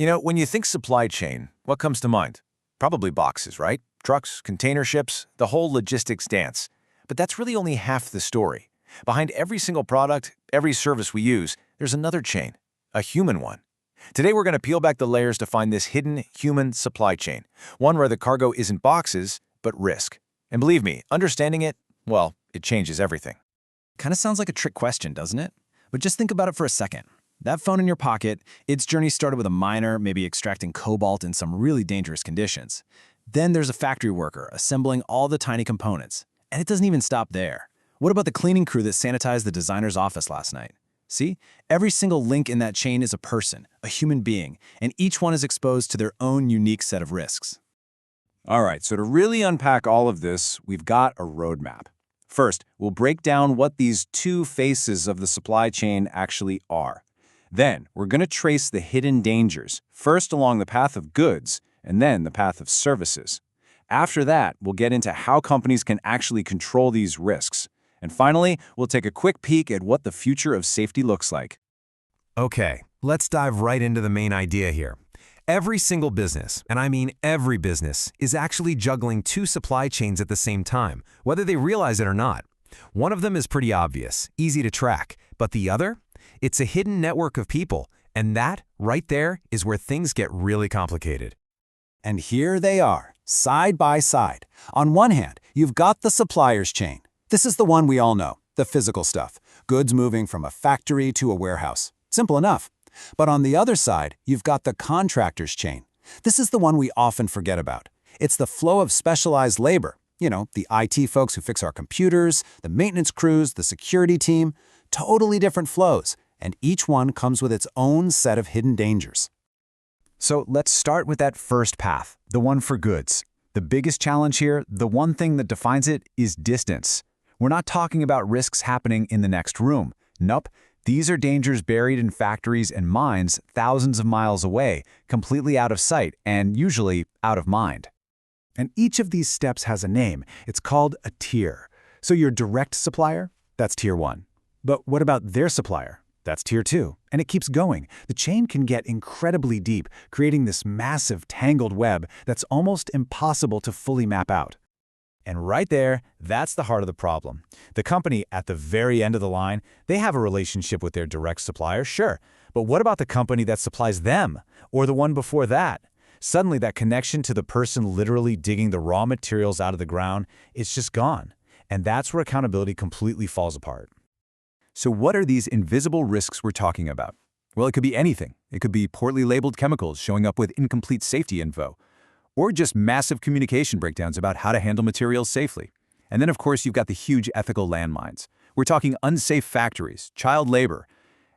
When you think supply chain, what comes to mind? Probably boxes, right? Trucks, container ships, the whole logistics dance. But that's really only half the story. Behind every single product, every service we use, there's another chain, a human one. Today we're going to peel back the layers to find this hidden human supply chain, one where the cargo isn't boxes, but risk. And believe me, understanding it, well, it changes everything. Kind of sounds like a trick question, doesn't it? But just think about it for a second. That phone in your pocket, its journey started with a miner, maybe extracting cobalt in some really dangerous conditions. Then there's a factory worker assembling all the tiny components. And it doesn't even stop there. What about the cleaning crew that sanitized the designer's office last night? See, every single link in that chain is a person, a human being, and each one is exposed to their own unique set of risks. All right, so to really unpack all of this, we've got a roadmap. First, we'll break down what these two faces of the supply chain actually are. Then, we're going to trace the hidden dangers, first along the path of goods, and then the path of services. After that, we'll get into how companies can actually control these risks. And finally, we'll take a quick peek at what the future of safety looks like. Okay, let's dive right into the main idea here. Every single business, and I mean every business, is actually juggling two supply chains at the same time, whether they realize it or not. One of them is pretty obvious, easy to track, but the other? It's a hidden network of people, and that, right there, is where things get really complicated. And here they are, side by side. On one hand, you've got the supplier's chain. This is the one we all know, the physical stuff, goods moving from a factory to a warehouse. Simple enough. But on the other side, you've got the contractor's chain. This is the one we often forget about. It's the flow of specialized labor. The IT folks who fix our computers, the maintenance crews, the security team. Totally different flows, and each one comes with its own set of hidden dangers. So let's start with that first path, the one for goods. The biggest challenge here, the one thing that defines it, is distance. We're not talking about risks happening in the next room. Nope. These are dangers buried in factories and mines thousands of miles away, completely out of sight and usually out of mind. And each of these steps has a name. It's called a tier. So your direct supplier, that's tier 1. But what about their supplier? That's tier 2. And it keeps going. The chain can get incredibly deep, creating this massive tangled web that's almost impossible to fully map out. And right there, that's the heart of the problem. The company at the very end of the line, they have a relationship with their direct supplier, sure. But what about the company that supplies them? Or the one before that? Suddenly, that connection to the person literally digging the raw materials out of the ground, it's just gone. And that's where accountability completely falls apart. So what are these invisible risks we're talking about? Well, it could be anything. It could be poorly labeled chemicals showing up with incomplete safety info, or just massive communication breakdowns about how to handle materials safely. And then, of course, you've got the huge ethical landmines. We're talking unsafe factories, child labor.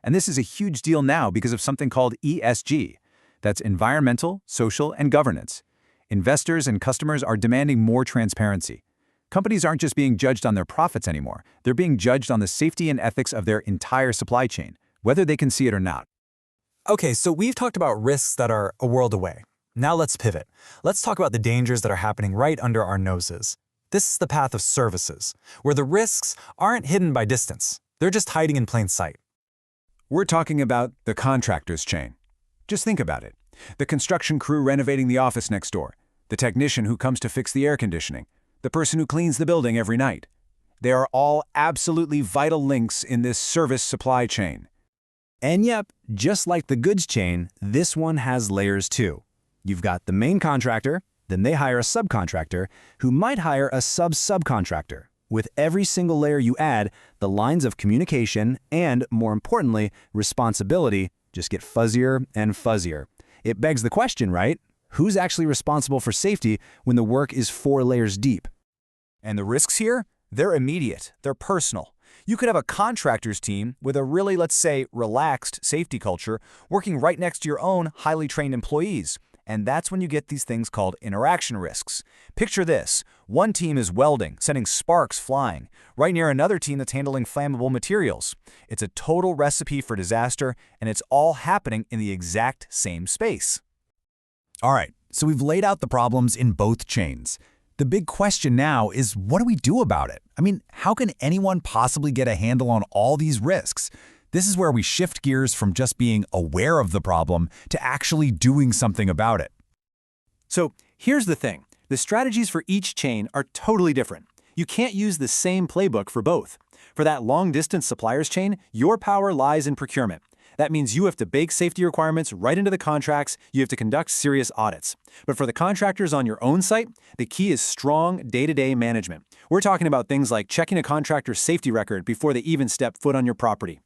And this is a huge deal now because of something called ESG. That's environmental, social, and governance. Investors and customers are demanding more transparency. Companies aren't just being judged on their profits anymore. They're being judged on the safety and ethics of their entire supply chain, whether they can see it or not. Okay, so we've talked about risks that are a world away. Now let's pivot. Let's talk about the dangers that are happening right under our noses. This is the path of services, where the risks aren't hidden by distance. They're just hiding in plain sight. We're talking about the contractor's chain. Just think about it. The construction crew renovating the office next door, the technician who comes to fix the air conditioning, the person who cleans the building every night. They are all absolutely vital links in this service supply chain. And yep, just like the goods chain, this one has layers too. You've got the main contractor, then they hire a subcontractor, who might hire a sub-subcontractor. With every single layer you add, the lines of communication and, more importantly, responsibility just get fuzzier and fuzzier. It begs the question, right? Who's actually responsible for safety when the work is 4 layers deep? And the risks here? They're immediate. They're personal. You could have a contractor's team with a really, let's say, relaxed safety culture working right next to your own highly trained employees. And that's when you get these things called interaction risks. Picture this. One team is welding, sending sparks flying, right near another team that's handling flammable materials. It's a total recipe for disaster, and it's all happening in the exact same space. All right, so we've laid out the problems in both chains. The big question now is, what do we do about it? I mean, how can anyone possibly get a handle on all these risks? This is where we shift gears from just being aware of the problem to actually doing something about it. So here's the thing. The strategies for each chain are totally different. You can't use the same playbook for both. For that long-distance suppliers chain, your power lies in procurement. That means you have to bake safety requirements right into the contracts, you have to conduct serious audits. But for the contractors on your own site, the key is strong day-to-day management. We're talking about things like checking a contractor's safety record before they even step foot on your property.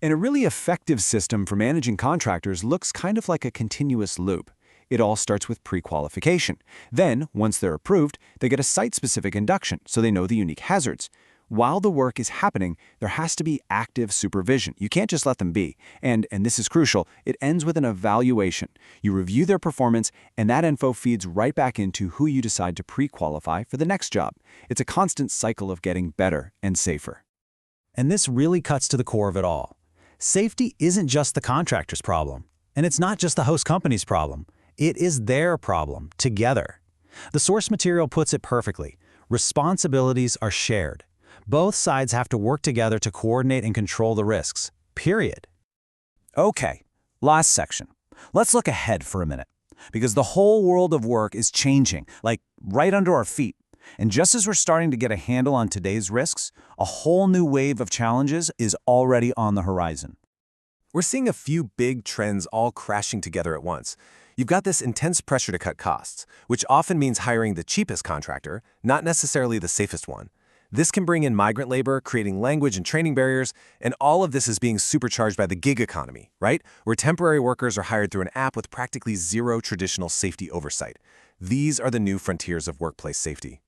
And a really effective system for managing contractors looks kind of like a continuous loop. It all starts with pre-qualification. Then, once they're approved, they get a site-specific induction so they know the unique hazards. While the work is happening, there has to be active supervision. You can't just let them be. And this is crucial, it ends with an evaluation. You review their performance, and that info feeds right back into who you decide to pre-qualify for the next job. It's a constant cycle of getting better and safer. And this really cuts to the core of it all. Safety isn't just the contractor's problem, and it's not just the host company's problem. It is their problem, together. The source material puts it perfectly. Responsibilities are shared. Both sides have to work together to coordinate and control the risks, period. Okay, last section. Let's look ahead for a minute, because the whole world of work is changing, like right under our feet. And just as we're starting to get a handle on today's risks, a whole new wave of challenges is already on the horizon. We're seeing a few big trends all crashing together at once. You've got this intense pressure to cut costs, which often means hiring the cheapest contractor, not necessarily the safest one. This can bring in migrant labor, creating language and training barriers, and all of this is being supercharged by the gig economy, right? Where temporary workers are hired through an app with practically zero traditional safety oversight. These are the new frontiers of workplace safety.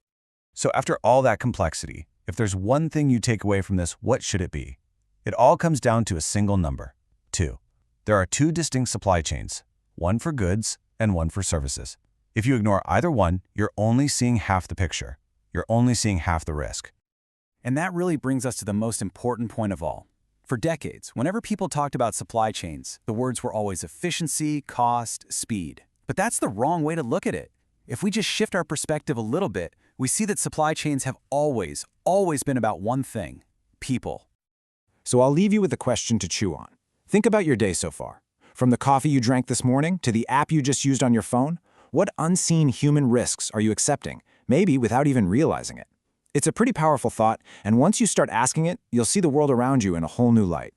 So after all that complexity, if there's one thing you take away from this, what should it be? It all comes down to a single number, 2. There are 2 distinct supply chains, one for goods and one for services. If you ignore either one, you're only seeing half the picture. You're only seeing half the risk. And that really brings us to the most important point of all. For decades, whenever people talked about supply chains, the words were always efficiency, cost, speed. But that's the wrong way to look at it. If we just shift our perspective a little bit, we see that supply chains have always been about one thing: people. So I'll leave you with a question to chew on. Think about your day so far. From the coffee you drank this morning to the app you just used on your phone, what unseen human risks are you accepting, maybe without even realizing it? It's a pretty powerful thought, and once you start asking it, you'll see the world around you in a whole new light.